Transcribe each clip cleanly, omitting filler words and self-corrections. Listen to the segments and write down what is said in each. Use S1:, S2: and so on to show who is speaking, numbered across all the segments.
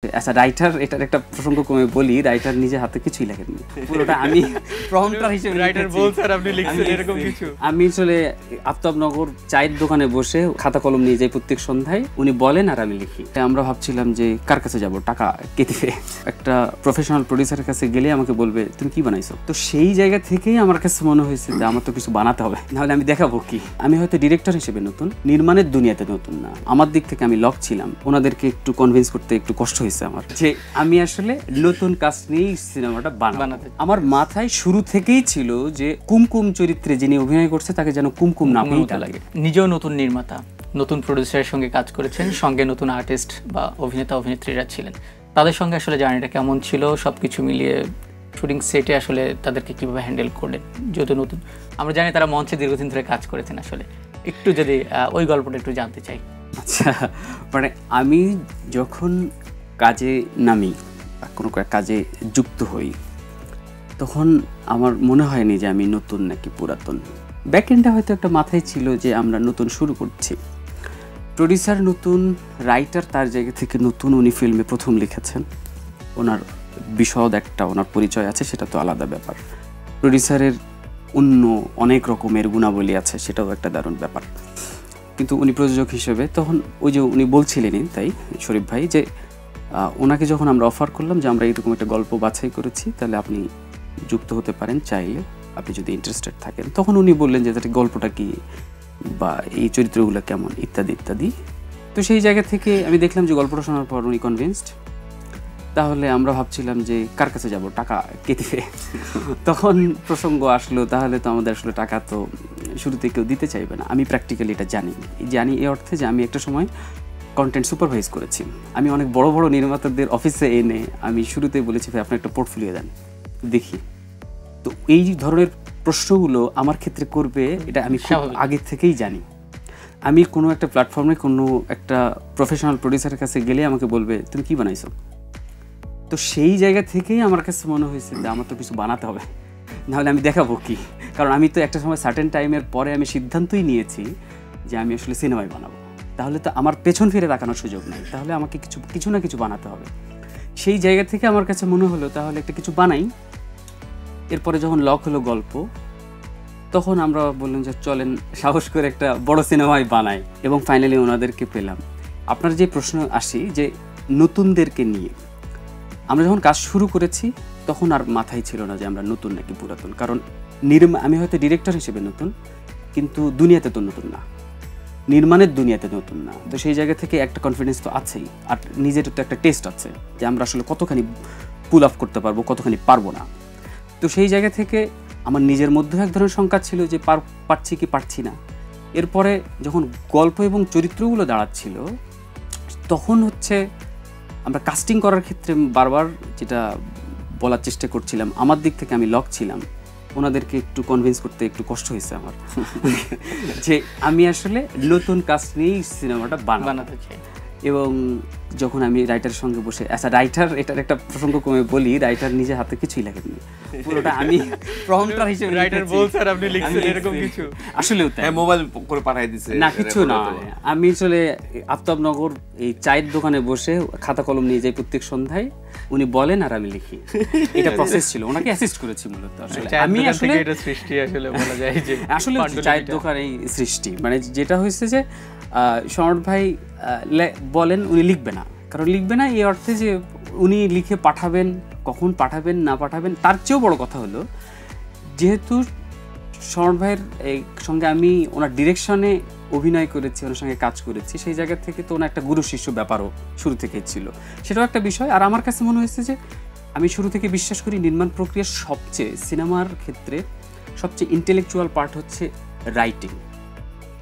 S1: আচ্ছা, রাইটার এটার একটা প্রসঙ্গ কমে বলি, রাইটার নিজে হাতে কিছুই লেখেননি, পুরোটা আমি প্রম্পটার হিসেবে
S2: রাইটার বলছেন আপনি লিখছেন এরকম কিছু।
S1: আমি আসলে আফতাবনগর চায়ের দোকানে বসে খাতা কলম নিয়ে যাই প্রত্যেক সন্ধ্যায়, উনি বলেন আর আমি লিখি। আমরা ভাবছিলাম যে কার কাছে যাব, টাকা কে দিবে। একটা প্রফেশনাল প্রডিউসারের কাছে গেলে আমাকে বলবে তুমি কি বানাইছো। তো সেই জায়গা থেকেই আমার কাছে মনে হয়েছে যে আমার তো কিছু বানাতে হবে, নাহলে আমি দেখাবো কি। আমি হয়তো ডিরেক্টর হিসেবে নতুন, নির্মাণের দুনিয়াতে নতুন না। আমার দিক থেকে আমি লক ছিলাম, ওনাদেরকে একটু কনভিন্স করতে একটু কষ্ট হয়েছে আমার, যে আমি আসলে নতুন কাজ নিয়েই সিনেমাটা বানাতে। আমার মাথায় শুরু থেকেই ছিল যে কুমকুম চরিত্রে যিনি অভিনয় করছে তাকে যেন কুমকুম নামেই লাগে।
S2: নিজেও নতুন নির্মাতা, নতুন প্রডিউসারের সঙ্গে কাজ করেছেন, সঙ্গে নতুন আর্টিস্ট বা অভিনেতা অভিনেত্রীরা ছিলেন। তাদের সঙ্গে আসলে জার্নিটা কেমন ছিল, সবকিছু মিলিয়ে শুটিং সেটে আসলে তাদেরকে কিভাবে হ্যান্ডেল করলেন, যেহেতু নতুন। আমরা জানি তারা মঞ্চে দীর্ঘদিন ধরে কাজ করেছেন, আসলে একটু যদি ওই গল্পটা একটু জানতে চাই।
S1: আচ্ছা, মানে আমি যখন কাজে নামি বা কোনো কাজে যুক্ত হই, তখন আমার মনে হয়নি যে আমি নতুন নাকি পুরাতন। ব্যাকএন্ডে হয়তো একটা মাথায় ছিল যে আমরা নতুন শুরু করছি। প্রডিউসার নতুন, রাইটার তার জায়গা থেকে নতুন, উনি ফিল্মে প্রথম লিখেছেন, ওনার বিশদ একটা ওনার পরিচয় আছে, সেটা তো আলাদা ব্যাপার। প্রডিউসারের অন্য অনেক রকমের গুণাবলী আছে, সেটাও একটা দারুণ ব্যাপার। কিন্তু উনি প্রযোজক হিসেবে তখন ওই যে উনি বলছিলেনই, তাই শরীফ ভাই, যে ওনাকে যখন আমরা অফার করলাম যে আমরা এরকম একটা গল্প বাছাই করেছি, তাহলে আপনি যুক্ত হতে পারেন চাইলে, আপনি যদি ইন্টারেস্টেড থাকেন। তখন উনি বললেন যে গল্পটা কি বা এই চরিত্রগুলো কেমন ইত্যাদি ইত্যাদি। তো সেই জায়গা থেকে আমি দেখলাম যে গল্পটা শোনার পর উনি কনভিন্সড। তাহলে আমরা ভাবছিলাম যে কার কাছে যাব, টাকা কে দিবে। তখন প্রসঙ্গ আসলো, তাহলে তো আমাদের আসলে টাকা তো শুরুতে কেউ দিতে চাইবে না। আমি প্র্যাকটিক্যালি এটা জানি এই অর্থে যে আমি একটা সময় কন্টেন্ট সুপারভাইজ করেছি। আমি অনেক বড় বড় নির্মাতাদের অফিসে এনে আমি শুরুতেই বলেছি ভাই আপনার একটা পোর্টফোলিও দেন দেখি। তো এই ধরনের প্রশ্নগুলো আমার ক্ষেত্রে করবে, এটা আমি আগে থেকেই জানি। আমি কোনো একটা প্ল্যাটফর্মে কোনো একটা প্রফেশনাল প্রডিউসারের কাছে গেলে আমাকে বলবে তুমি কি বানাইছো। তো সেই জায়গা থেকেই আমার কাছে মনে হয়েছে যে আমার তো কিছু বানাতে হবে, নাহলে আমি দেখাবো কি। কারণ আমি তো একটা সময় সার্টেন টাইমের পরে আমি সিদ্ধান্তই নিয়েছি যে আমি আসলে সিনেমায় বানাবো, তাহলে তো আমার পেছন ফিরে তাকানোর সুযোগ নেই, তাহলে আমাকে কিছু না কিছু বানাতে হবে। সেই জায়গা থেকে আমার কাছে মনে হলো তাহলে একটা কিছু বানাই। এরপরে যখন লক হলো গল্প, তখন আমরা বললাম যে চলেন সাহস করে একটা বড় সিনেমায় বানাই, এবং ফাইনালি ওনাদেরকে পেলাম। আপনার যে প্রশ্ন আসি যে নতুনদেরকে নিয়ে, আমরা যখন কাজ শুরু করেছি তখন আর মাথায় ছিল না যে আমরা নতুন নাকি পুরাতন। কারণ আমি হয়তো ডিরেক্টর হিসেবে নতুন, কিন্তু দুনিয়াতে তো নতুন না, নির্মাণের দুনিয়াতে নতুন না। তো সেই জায়গা থেকে একটা কনফিডেন্স তো আছেই, আর নিজের তো একটা টেস্ট আছে যে আমরা আসলে কতখানি পুল আপ করতে পারবো, কতখানি পারবো না। তো সেই জায়গা থেকে আমার নিজের মধ্যেও এক ধরনের শঙ্কা ছিল যে পারছি কি পারছি না। এরপরে যখন গল্প এবং চরিত্রগুলো দাঁড়াচ্ছিল, তখন হচ্ছে আমরা কাস্টিং করার ক্ষেত্রে বারবার যেটা বলার চেষ্টা করছিলাম, আমার দিক থেকে আমি লক ছিলাম, ওনাদেরকে একটু কনভিন্স করতে একটু কষ্ট হয়েছে আমার, যে আমি আসলে নতুন কাস্ট নিয়েই সিনেমাটা বানাতে চাই। এবং যখন আমি রাইটারের সঙ্গে বসে, আচ্ছা রাইটার এটার একটা প্রসঙ্গ কমে বলি, রাইটার নিজে হাতে কিছুই লেখেননি, পুরোটা আমি প্রম্পটার হিসেবে
S2: রাইটার বলছেন আপনি লিখছেন এরকম কিছু।
S1: আসলেও তাই,
S3: মোবাইল করে পাঠিয়ে দিয়েছে
S1: না কিছু না। আমি আসলে আফতাবনগর এই চায়ের দোকানে বসে খাতা কলম নিয়ে যাই প্রত্যেক সন্ধ্যায়, উনি বলেন আর আমি লিখি। এটা প্রসেস ছিল, ওনাকে অ্যাসিস্ট করেছি মূলত। আসলে আমি আসলে
S2: এটা সৃষ্টি আসলে বলা যায় যে
S1: আসলে চায়ের দোকানেই সৃষ্টি। মানে যেটা হয়েছে যে সম্রাট ভাই বলেন উনি লিখবে না, কারণ লিখবে না এই অর্থে যে উনি লিখে পাঠাবেন, কখন পাঠাবেন না পাঠাবেন। তার চেয়েও বড় কথা হলো, যেহেতু সম্রাট ভাইয়ের সঙ্গে আমি ওনার ডিরেকশনে অভিনয় করেছি, ওনার সঙ্গে কাজ করেছি, সেই জায়গা থেকে তো ওনার একটা গুরু শিষ্য ব্যাপারও শুরু থেকে ছিল, সেটাও একটা বিষয়। আর আমার কাছে মনে হয়েছে যে আমি শুরু থেকে বিশ্বাস করি নির্মাণ প্রক্রিয়ার সবচেয়ে, সিনেমার ক্ষেত্রে সবচেয়ে ইন্টেলেকচুয়াল পার্ট হচ্ছে রাইটিং।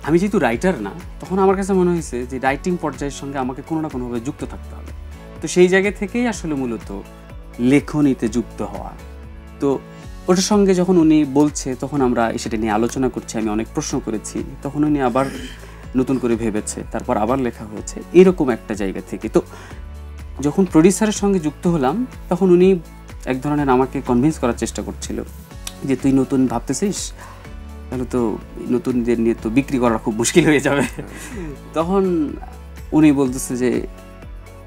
S1: আমি যেহেতু রাইটার না, তখন আমার কাছে মনে হয়েছে যে রাইটিং পর্যায়ের সঙ্গে আমাকে কোনো না কোনোভাবে যুক্ত থাকতে হবে। তো সেই জায়গা থেকেই আসলে মূলত লেখনীতে যুক্ত হওয়া। তো ওটার সঙ্গে যখন উনি বলছে, তখন আমরা সেটা নিয়ে আলোচনা করছি, আমি অনেক প্রশ্ন করেছি, তখন উনি আবার নতুন করে ভেবেছে, তারপর আবার লেখা হয়েছে, এরকম একটা জায়গা থেকে। তো যখন প্রডিউসারের সঙ্গে যুক্ত হলাম, তখন উনি এক ধরনের আমাকে কনভিন্স করার চেষ্টা করছিল যে তুই নতুন ভাবতেছিস, তাহলে তো নতুনদের নিয়ে তো বিক্রি করা খুব মুশকিল হয়ে যাবে। তখন উনি বলতেছে যে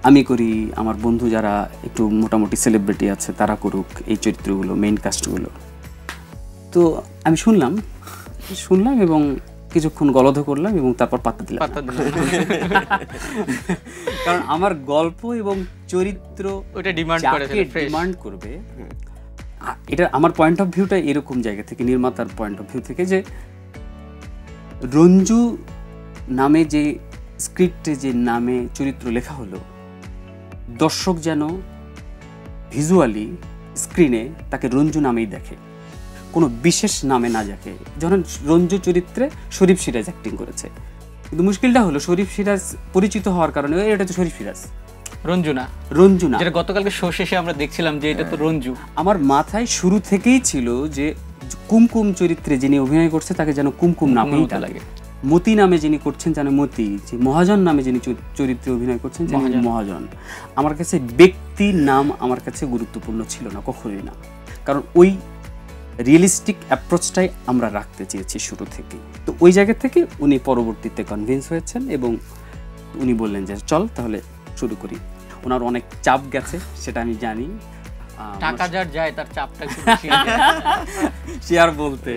S1: আমি করি, আমার বন্ধু যারা একটু মোটামুটি সেলিব্রিটি আছে তারা করুক এই চরিত্রগুলো, মেইন কাস্টগুলো। তো আমি শুনলাম এবং কিছুক্ষণ গলদ করলাম এবং তারপর পাত্তা দিলাম। কারণ আমার গল্প এবং চরিত্র
S2: ওটা ডিমান্ড
S1: করবে, এটা আমার পয়েন্ট অফ ভিউটা এরকম জায়গা থেকে, নির্মাতার পয়েন্ট অফ ভিউ থেকে, যে রঞ্জু নামে যে স্ক্রিপ্টে যে নামে চরিত্র লেখা হলো, দর্শক যেন ভিজুয়ালি স্ক্রিনে তাকে রঞ্জু নামেই দেখে, কোনো বিশেষ নামে না দেখে। যখন রঞ্জু চরিত্রে শরীফ সিরাজ অ্যাক্টিং করেছে, কিন্তু মুশকিলটা হলো শরীফ সিরাজ পরিচিত হওয়ার কারণে এটা তো শরীফ সিরাজ, রঞ্জু না,
S2: যেটা গতকালকে শো শেষে আমরা দেখছিলাম যে এটা তো রঞ্জু।
S1: আমার মাথায় শুরু থেকেই ছিল যে কুমকুম চরিত্রে যিনি অভিনয় করছে তাকে যেন কুমকুম নামেই লাগে, মতি নামে যিনি করছেন যেন মতি, যে মহাজন নামে যিনি চরিত্রে অভিনয় করছেন যেন মহাজন। আমার কাছে ব্যক্তির নাম আমার কাছে গুরুত্বপূর্ণ ছিল না, কখনোই না, কারণ ওই রিয়েলিস্টিক অ্যাপ্রোচটাই আমরা রাখতে চেয়েছি শুরু থেকে। তো ওই জায়গা থেকে উনি পরবর্তীতে কনভিন্স হয়েছেন এবং উনি বললেন যে চল তাহলে শুরু করি। ওনার অনেক চাপ গেছে, সেটা আমি জানি,
S2: টাকা যার যায় তার চাপটা একটু বেশি,
S1: শেয়ার বলতে